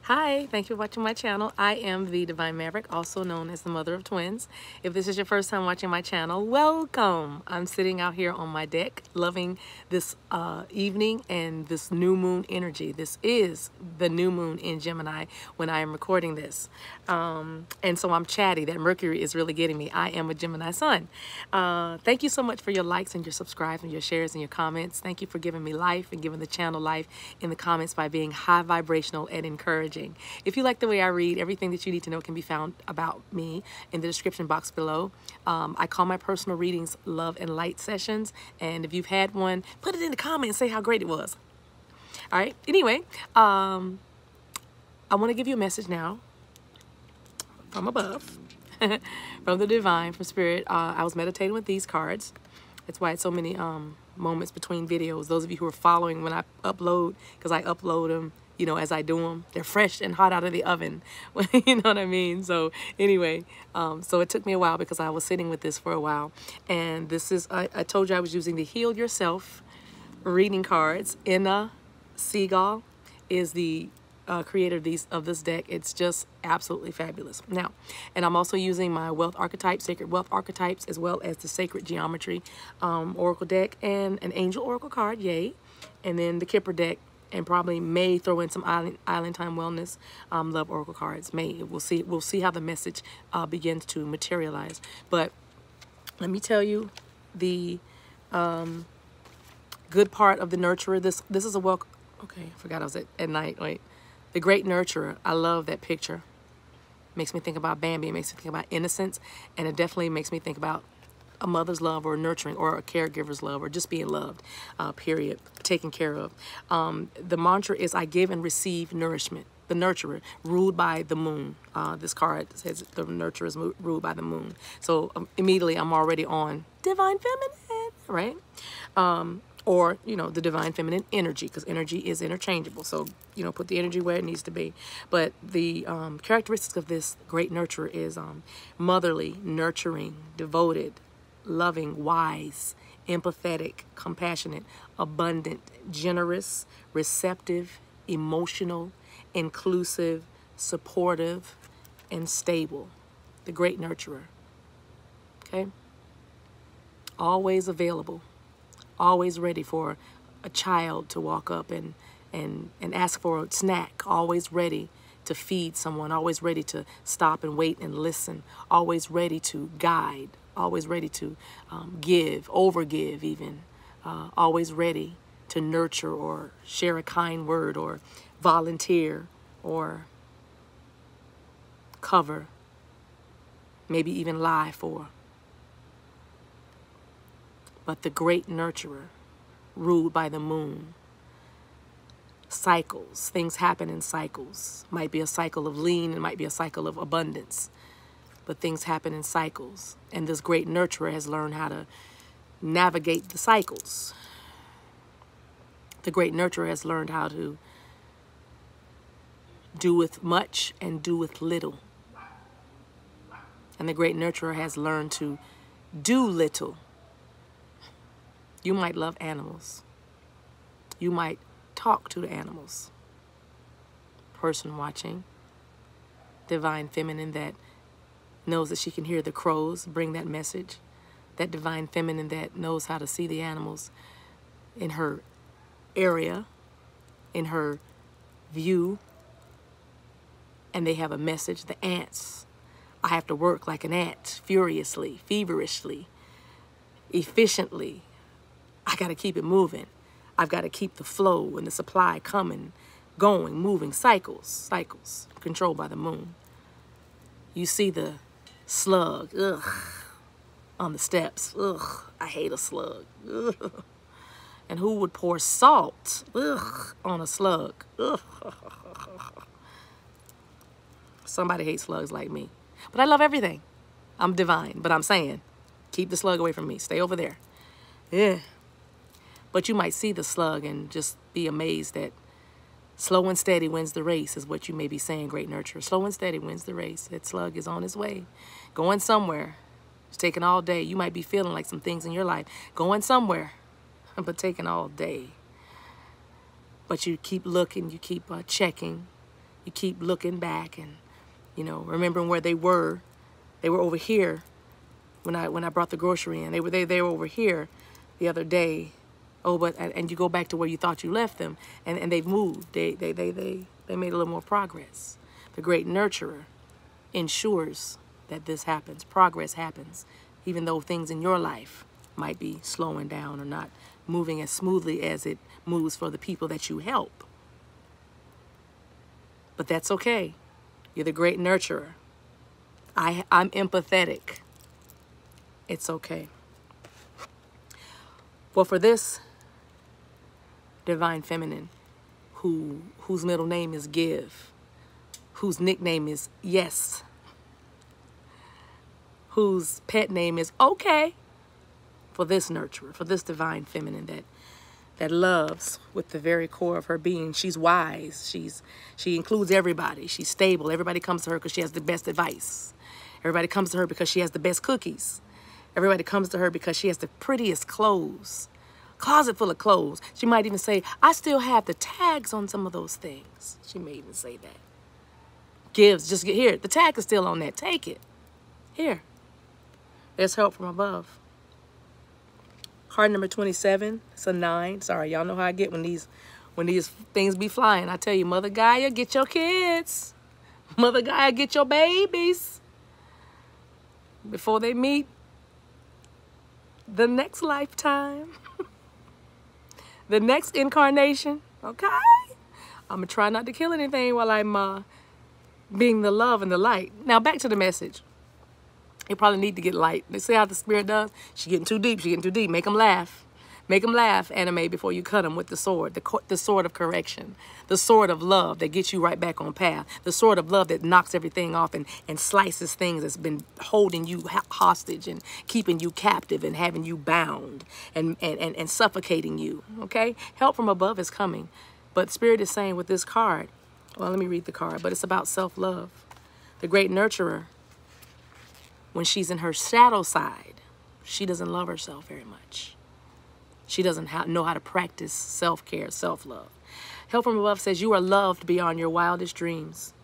Hi, thank you for watching my channel. I am the Divine Maverick, also known as the mother of twins. If this is your first time watching my channel, welcome. I'm sitting out here on my deck, loving this evening and this new moon energy. This is the new moon in Gemini when I am recording this. And so I'm chatty. That Mercury is really getting me. I am a Gemini sun. Thank you so much for your likes and your subscribes and your shares and your comments. Thank you for giving me life and giving the channel life in the comments by being high vibrational and encouraging. If you like the way I read, everything that you need to know can be found about me in the description box below. I call my personal readings Love and Light Sessions. And if you've had one, put it in the comments and say how great it was. All right. Anyway, I want to give you a message now from above, from the divine, from spirit. I was meditating with these cards. That's why it's so many moments between videos. Those of you who are following when I upload, because I upload them, you know, as I do them, they're fresh and hot out of the oven. You know what I mean? So anyway, so it took me a while because I was sitting with this for a while. And this is, I told you I was using the Heal Yourself reading cards. Inna Seagal is the creator of this deck. It's just absolutely fabulous. Now, and I'm also using my wealth archetypes, sacred wealth archetypes, as well as the sacred geometry oracle deck and an angel oracle card, yay, and then the Kipper deck, and probably may throw in some island time wellness love oracle cards. We'll see how the message begins to materialize. But let me tell you the good part of the nurturer. This is a welcome. Okay, I forgot I was at night. Wait. The Great Nurturer. I love that picture. Makes me think about Bambi. It makes me think about innocence. And it definitely makes me think about a mother's love or nurturing or a caregiver's love or just being loved, period, taken care of. The mantra is I give and receive nourishment. The nurturer, ruled by the moon. This card says the nurturer is ruled by the moon. So immediately I'm already on divine feminine, right? Or, you know, the divine feminine energy, because energy is interchangeable. So, you know, put the energy where it needs to be. But the characteristics of this great nurturer is motherly, nurturing, devoted, loving, wise, empathetic, compassionate, abundant, generous, receptive, emotional, inclusive, supportive, and stable. The great nurturer. Okay? Always available. Always ready for a child to walk up and ask for a snack. Always ready to feed someone. Always ready to stop and wait and listen. Always ready to guide. Always ready to give, overgive even. Always ready to nurture or share a kind word or volunteer or cover. Maybe even lie for. But the great nurturer, ruled by the moon. Cycles. Things happen in cycles. Might be a cycle of lean. It might be a cycle of abundance. But things happen in cycles. And this great nurturer has learned how to navigate the cycles. The great nurturer has learned how to do with much and do with little. And the great nurturer has learned to do little. You might love animals. You might talk to the animals. Person watching. Divine feminine that knows that she can hear the crows bring that message. That divine feminine that knows how to see the animals in her area, in her view. And they have a message. The ants. I have to work like an ant, furiously, feverishly, efficiently. I got to keep it moving. I've got to keep the flow and the supply coming, going, moving, cycles, controlled by the moon. You see the slug, on the steps. I hate a slug. And who would pour salt, on a slug? Somebody hates slugs like me. But I love everything. I'm divine, but I'm saying, keep the slug away from me. Stay over there. Yeah. But you might see the slug and just be amazed that slow and steady wins the race is what you may be saying, great nurturer. Slow and steady wins the race. That slug is on his way, going somewhere. It's taking all day. You might be feeling like some things in your life going somewhere, but taking all day. But you keep looking, you keep checking, You keep looking back and, you know, remembering where they were. They were over here when I brought the grocery in. They were over here the other day. Oh, but and you go back to where you thought you left them, and they've moved. They made a little more progress. The great nurturer ensures that this happens. Progress happens, even though things in your life might be slowing down or not moving as smoothly as it moves for the people that you help. But that's okay. You're the great nurturer. I'm empathetic. It's okay. Well, for this divine feminine whose middle name is Give, whose nickname is Yes, whose pet name is Okay, for this nurturer, for this divine feminine that loves with the very core of her being. She's wise. She includes everybody. She's stable. Everybody comes to her because she has the best advice. Everybody comes to her because she has the best cookies. Everybody comes to her because she has the prettiest clothes. Closet full of clothes. She might even say, I still have the tags on some of those things. She may even say that. Gives, just get here. The tag is still on that. Take it. Here. There's help from above. Card number 27. It's a 9. Sorry, y'all know how I get when these things be flying. I tell you, Mother Gaia, get your kids. Mother Gaia, get your babies. Before they meet the next lifetime. The next incarnation. Okay? I'm going to try not to kill anything while I'm being the love and the light. Now, back to the message. You probably need to get light. They see how the spirit does? She's getting too deep. She's getting too deep. Make them laugh. Make them laugh, anime, before you cut them with the sword. The sword of correction. The sword of love that gets you right back on path. The sword of love that knocks everything off and slices things that's been holding you hostage and keeping you captive and having you bound and suffocating you. Okay? Help from above is coming. But Spirit is saying with this card, well, let me read the card, but it's about self-love. The great nurturer, when she's in her shadow side, she doesn't love herself very much. She doesn't know how to practice self-care, self-love. Help from above says you are loved beyond your wildest dreams.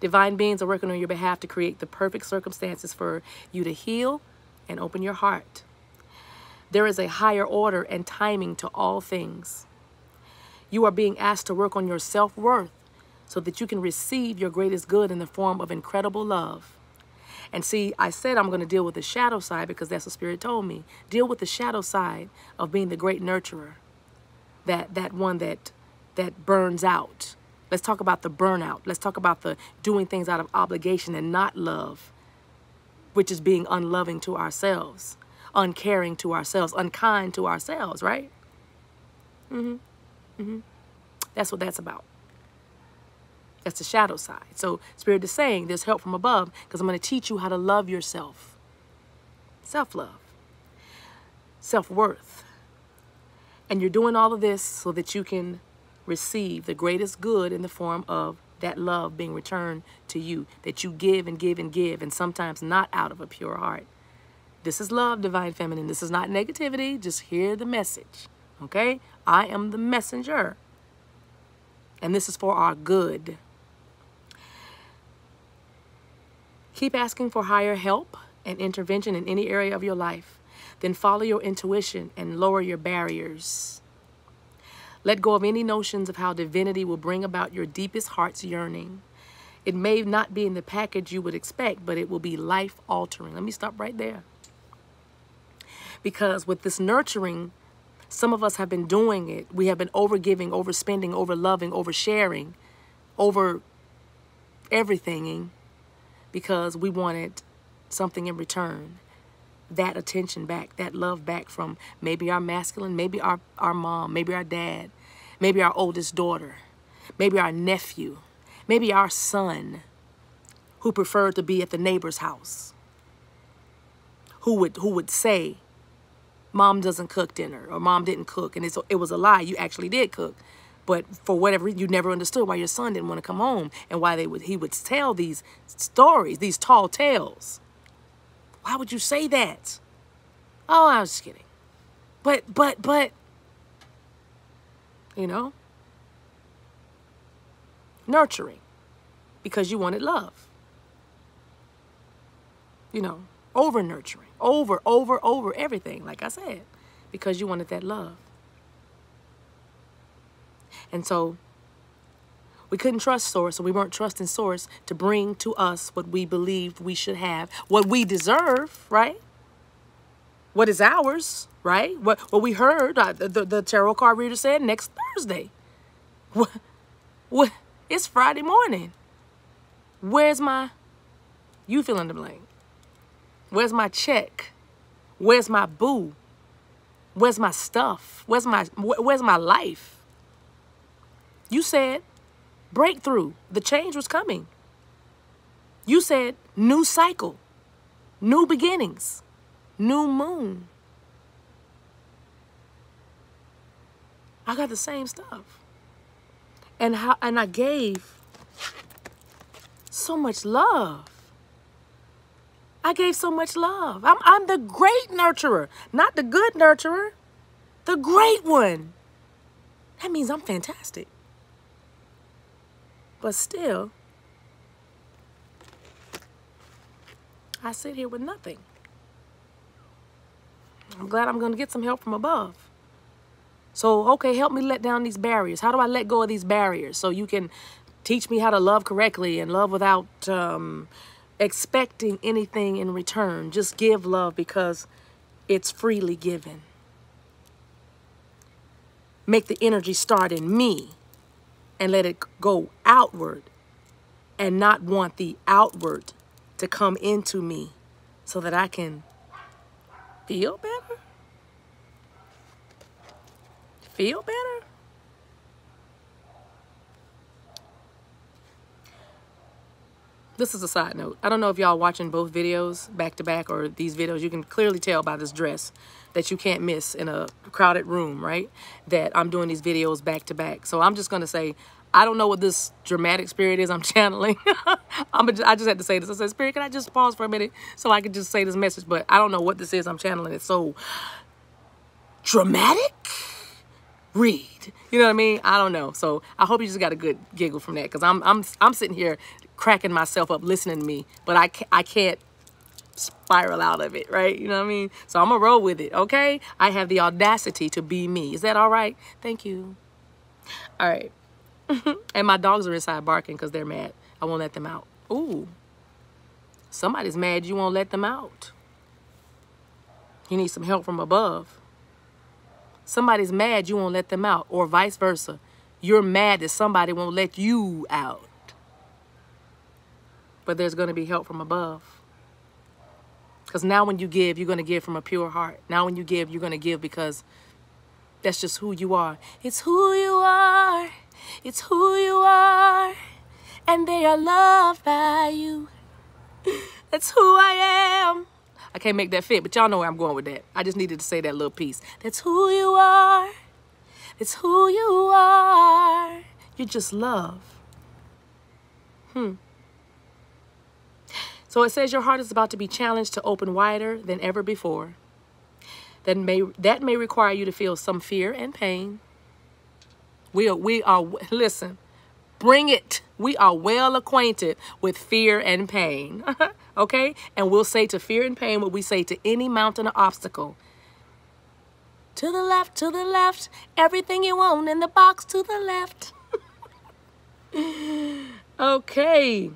Divine beings are working on your behalf to create the perfect circumstances for you to heal and open your heart. There is a higher order and timing to all things. You are being asked to work on your self-worth so that you can receive your greatest good in the form of incredible love. And see, I said I'm going to deal with the shadow side because that's what Spirit told me. Deal with the shadow side of being the great nurturer. That one that burns out. Let's talk about the burnout. Let's talk about the doing things out of obligation and not love, which is being unloving to ourselves, uncaring to ourselves, unkind to ourselves, right? That's what that's about. That's the shadow side. So Spirit is saying there's help from above because I'm going to teach you how to love yourself. Self-love. Self-worth. And you're doing all of this so that you can receive the greatest good in the form of that love being returned to you. That you give and give and give, and sometimes not out of a pure heart. This is love, Divine Feminine. This is not negativity. Just hear the message. Okay? I am the messenger. And this is for our good. Keep asking for higher help and intervention in any area of your life. Then follow your intuition and lower your barriers. Let go of any notions of how divinity will bring about your deepest heart's yearning. It may not be in the package you would expect, but it will be life-altering. Let me stop right there. Because with this nurturing, some of us have been doing it. We have been overgiving, overspending, overloving, oversharing, over everything, because we wanted something in return. That attention back, that love back from maybe our masculine, maybe our mom, maybe our dad, maybe our oldest daughter, maybe our nephew, maybe our son who preferred to be at the neighbor's house, who would say, Mom doesn't cook dinner, or Mom didn't cook, and it was a lie. You actually did cook. But for whatever reason, you never understood why your son didn't want to come home and why he would tell these stories, these tall tales. Why would you say that? Oh, I was just kidding. But, you know, nurturing. because you wanted love. You know, over nurturing, over everything, like I said, because you wanted that love. And so we couldn't trust Source, so we weren't trusting Source to bring to us what we believed we should have, what we deserve, right? What is ours, right? What we heard, the tarot card reader said next Thursday. What? It's Friday morning. Where's my, you fill in the blank. Where's my check? Where's my boo? Where's my stuff? Where's my life? You said breakthrough. The change was coming. You said new cycle, new beginnings, new moon. I got the same stuff. And I gave so much love. I gave so much love. I'm the great nurturer, not the good nurturer, the great one. That means I'm fantastic. But still, I sit here with nothing. I'm glad I'm going to get some help from above. So, okay, help me let down these barriers. How do I let go of these barriers so you can teach me how to love correctly and love without expecting anything in return? Just give love because it's freely given. Make the energy start in me and let it go outward and not want the outward to come into me so that I can feel better? Feel better? This is a side note. I don't know if y'all watching both videos back to back or these videos. You can clearly tell by this dress that you can't miss in a crowded room, right? That I'm doing these videos back to back. So I'm just going to say, I don't know what this dramatic spirit is I'm channeling. I just had to say this. I said, Spirit, can I just pause for a minute so I could just say this message? But I don't know what this is I'm channeling. It's so dramatic. Read. You know what I mean? I don't know. So I hope you just got a good giggle from that, because I'm sitting here cracking myself up listening to me, but I can't spiral out of it, right? You know what I mean? So I'm gonna roll with it, okay? I have the audacity to be me. Is that all right? Thank you. All right. And my dogs are inside barking because they're mad. I won't let them out. Ooh. Somebody's mad you won't let them out. You need some help from above. Somebody's mad you won't let them out, or vice versa. You're mad that somebody won't let you out. But there's going to be help from above. Because now when you give, you're going to give from a pure heart. Now when you give, you're going to give because that's just who you are. It's who you are. It's who you are. And they are loved by you. That's who I am. I can't make that fit, but y'all know where I'm going with that. I just needed to say that little piece. That's who you are. It's who you are. You're just love. So it says your heart is about to be challenged to open wider than ever before. That may require you to feel some fear and pain. We are, listen, bring it. We are well acquainted with fear and pain. Okay? And we'll say to fear and pain what we say to any mountain or obstacle. To the left, everything you own in the box to the left. Okay.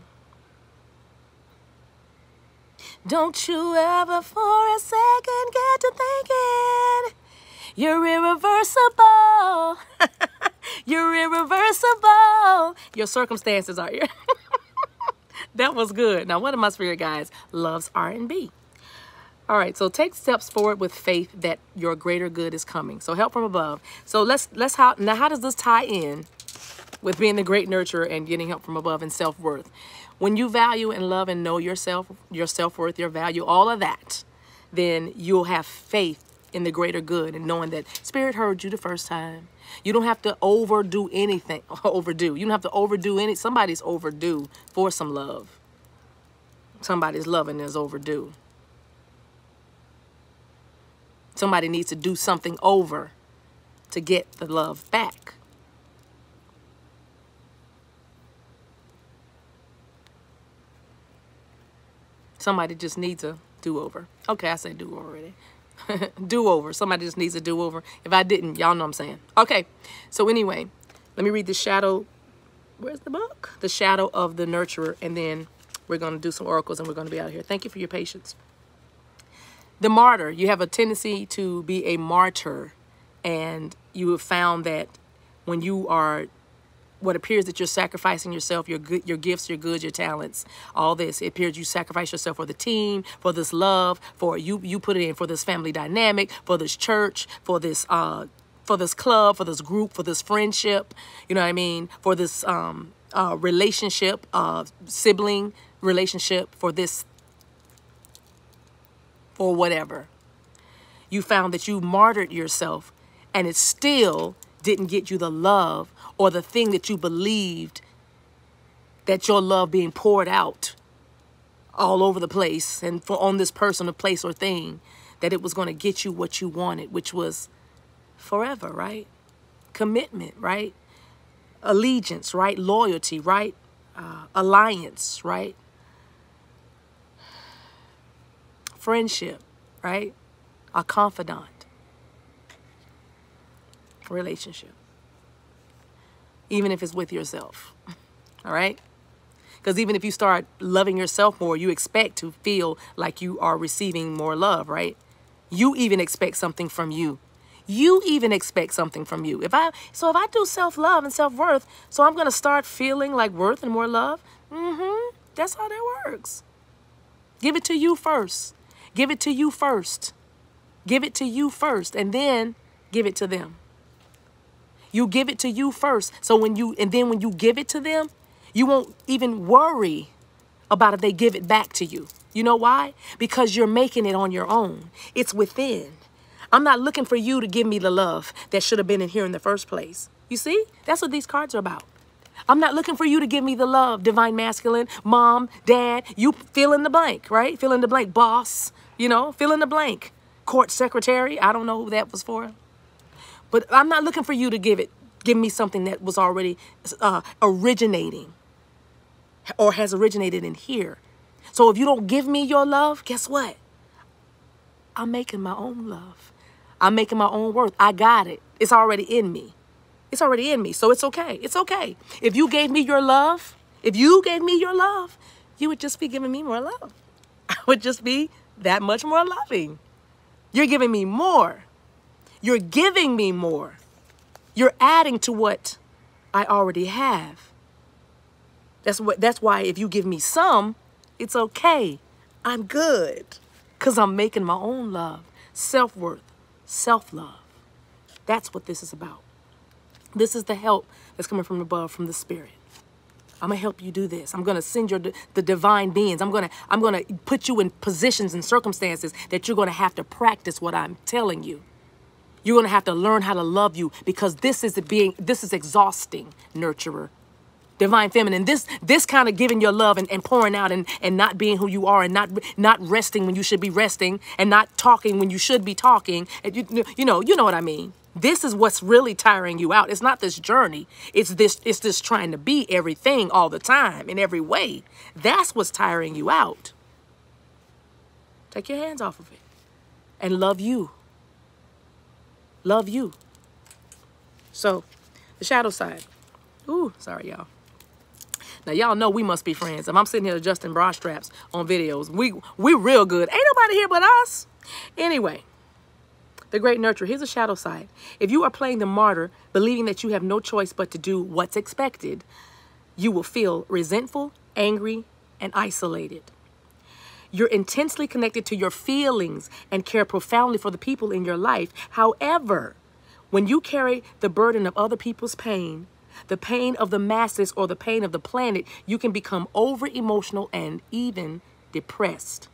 Don't you ever for a second get to thinking you're irreversible. You're irreversible. Your circumstances are here. That was good. Now, one of my spirit guides loves R&B. All right, so take steps forward with faith that your greater good is coming. So help from above. So how does this tie in with being the great nurturer and getting help from above and self-worth? When you value and love and know yourself, your self-worth, your value, all of that, then you'll have faith in the greater good and knowing that Spirit heard you the first time. You don't have to overdo anything. You don't have to overdo any. Somebody's overdue for some love. Somebody's loving is overdue. Somebody needs to do something over to get the love back. Somebody just needs a do-over. Okay, I said do-over already. Do-over. Somebody just needs a do-over. If I didn't, y'all know what I'm saying. Okay, so anyway, let me read the shadow. Where's the book? The Shadow of the Nurturer, and then we're going to do some oracles, and we're going to be out of here. Thank you for your patience. The martyr. You have a tendency to be a martyr, and you have found that when you are what appears that you're sacrificing yourself, your gifts, your goods, your talents, all this. It appears you sacrifice yourself for the team, for this love, for you put it in for this family dynamic, for this church, for this club, for this group, for this friendship. You know what I mean? For this relationship, sibling relationship, for this, for whatever. You found that you martyred yourself, and it still didn't get you the love or the thing that you believed that your love being poured out all over the place and for on this person or place or thing, that it was going to get you what you wanted, which was forever, right? Commitment, right? Allegiance, right? Loyalty, right? Alliance, right? Friendship, right? A confidant. Relationship. Even if it's with yourself. All right? Because even if you start loving yourself more, you expect to feel like you are receiving more love, right? You even expect something from you. You even expect something from you. If I do self-love and self-worth, so I'm going to start feeling like worth and more love. That's how that works. Give it to you first. Give it to you first. Give it to you first, and then give it to them. You give it to you first. So when you give it to them, you won't even worry about if they give it back to you. You know why? Because you're making it on your own. It's within. I'm not looking for you to give me the love that should have been in here in the first place. You see? That's what these cards are about. I'm not looking for you to give me the love, divine masculine, mom, dad, you fill in the blank, right? Fill in the blank, boss, you know, fill in the blank. Court secretary, I don't know who that was for. But I'm not looking for you to give me something that was already originating or has originated in here. So if you don't give me your love, guess what? I'm making my own love. I'm making my own worth. I got it. It's already in me. It's already in me. So it's okay. It's okay. If you gave me your love, you would just be giving me more love. I would just be that much more loving. You're giving me more. You're giving me more. You're adding to what I already have. That's why if you give me some, it's okay. I'm good. Because I'm making my own love, self-worth, self-love. That's what this is about. This is the help that's coming from above, from the Spirit. I'm going to help you do this. I'm going to send the divine beings. I'm going to put you in positions and circumstances that you're going to have to practice what I'm telling you. You're going to have to learn how to love you, because this is exhausting, nurturer. Divine feminine, this kind of giving your love and pouring out and not being who you are, and not resting when you should be resting, and not talking when you should be talking. And you know what I mean. This is what's really tiring you out. It's not this journey. It's this trying to be everything all the time in every way. That's what's tiring you out. Take your hands off of it and love you. Love you. So, the shadow side. Ooh, sorry, y'all. Now, y'all know we must be friends. If I'm sitting here adjusting bra straps on videos, we real good. Ain't nobody here but us. Anyway, the great nurturer. Here's a shadow side. If you are playing the martyr, believing that you have no choice but to do what's expected, you will feel resentful, angry, and isolated. You're intensely connected to your feelings and care profoundly for the people in your life. However, when you carry the burden of other people's pain, the pain of the masses, or the pain of the planet, you can become over-emotional and even depressed.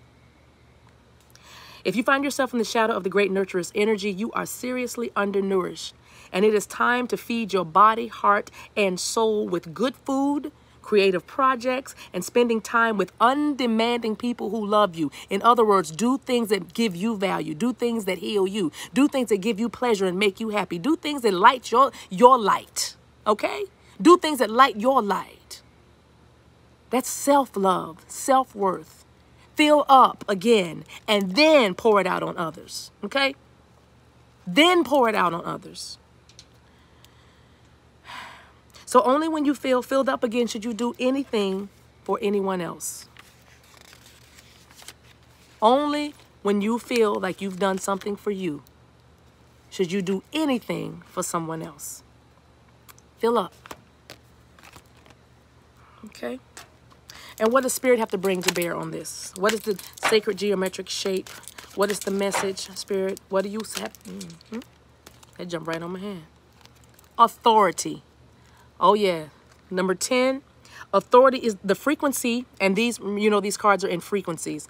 If you find yourself in the shadow of the great nurturer's energy, you are seriously undernourished. And it is time to feed your body, heart, and soul with good food, creative projects, and spending time with undemanding people who love you. In other words, do things that give you value. Do things that heal you. Do things that give you pleasure and make you happy. Do things that light your light. Okay? Do things that light your light. That's self-love, self-worth. Fill up again, and then pour it out on others, okay? Then pour it out on others. So only when you feel filled up again should you do anything for anyone else. Only when you feel like you've done something for you should you do anything for someone else. Fill up. Okay? And what does Spirit have to bring to bear on this? What is the sacred geometric shape? What is the message, Spirit? What do you have? That jumped right on my hand. Authority. Oh, yeah. Number 10, authority is the frequency. And these, you know, these cards are in frequencies.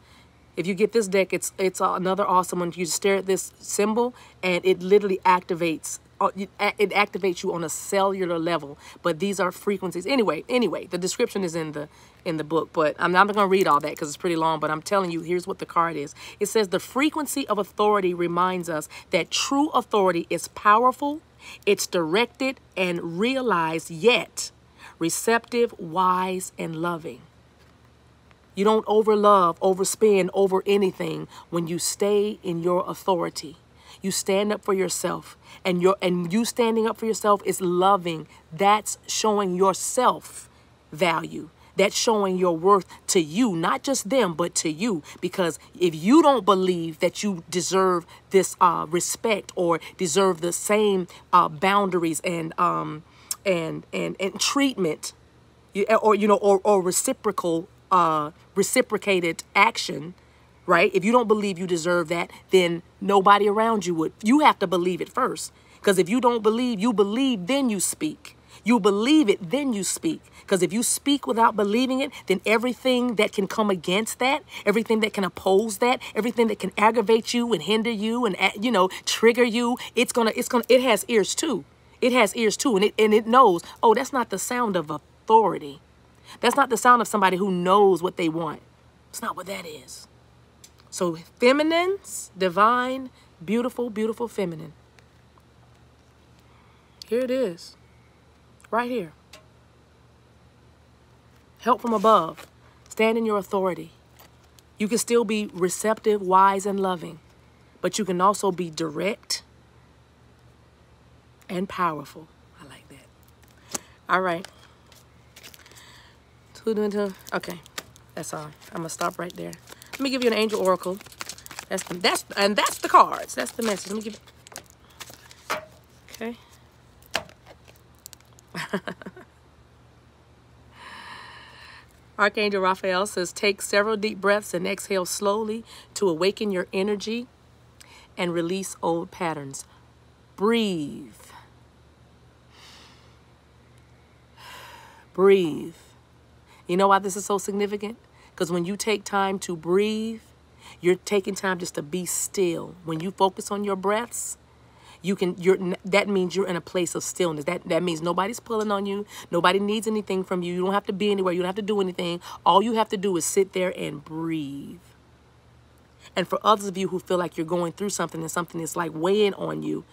If you get this deck, it's another awesome one. You stare at this symbol, and it literally activates. It activates you on a cellular level. But these are frequencies. Anyway, the description is in the book. But I'm not going to read all that because it's pretty long. But I'm telling you, here's what the card is. It says the frequency of authority reminds us that true authority is powerful. It's directed and realized, yet receptive, wise, and loving. You don't overlove, overspend over anything when you stay in your authority. You stand up for yourself, and you standing up for yourself is loving. That's showing yourself value. That's showing your worth to you, not just them, but to you. Because if you don't believe that you deserve this respect or deserve the same boundaries and treatment, or reciprocated action, right? If you don't believe you deserve that, then nobody around you would. You have to believe it first. Because if you don't believe, you believe, then you speak. You believe it, then you speak. Because if you speak without believing it, then everything that can come against that, everything that can oppose that, everything that can aggravate you and hinder you and, trigger you, it has ears too. It has ears too. And it knows, oh, that's not the sound of authority. That's not the sound of somebody who knows what they want. It's not what that is. So feminines, divine, beautiful, beautiful feminine. Here it is. Right here. Help from above. Stand in your authority. You can still be receptive, wise, and loving. But you can also be direct and powerful. I like that. All right. Okay. That's all. I'm going to stop right there. Let me give you an angel oracle. That's the cards. That's the message. Let me give it. Okay. Archangel Raphael says, take several deep breaths and exhale slowly to awaken your energy and release old patterns. Breathe. Breathe. You know why this is so significant? Because when you take time to breathe, you're taking time just to be still. When you focus on your breaths, that means you're in a place of stillness. That means nobody's pulling on you. Nobody needs anything from you. You don't have to be anywhere. You don't have to do anything. All you have to do is sit there and breathe. And for others of you who feel like you're going through something and something is like weighing on you,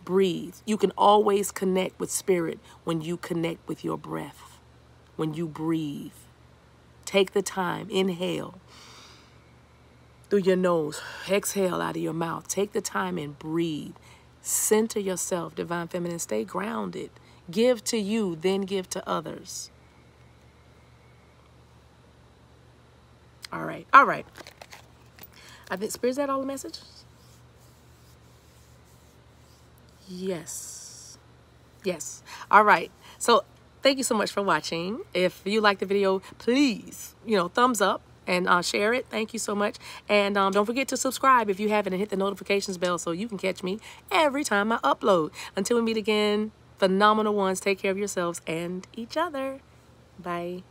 breathe. You can always connect with spirit when you connect with your breath, when you breathe. Take the time. Inhale through your nose. Exhale out of your mouth. Take the time and breathe. Center yourself, divine feminine. Stay grounded. Give to you, then give to others. All right. All right. I think, Spirit, is that all the messages? Yes. Yes. All right. So thank you so much for watching. If you like the video, please, thumbs up and share it. Thank you so much. And don't forget to subscribe if you haven't, and hit the notifications bell so you can catch me every time I upload. Until we meet again, phenomenal ones, take care of yourselves and each other. Bye.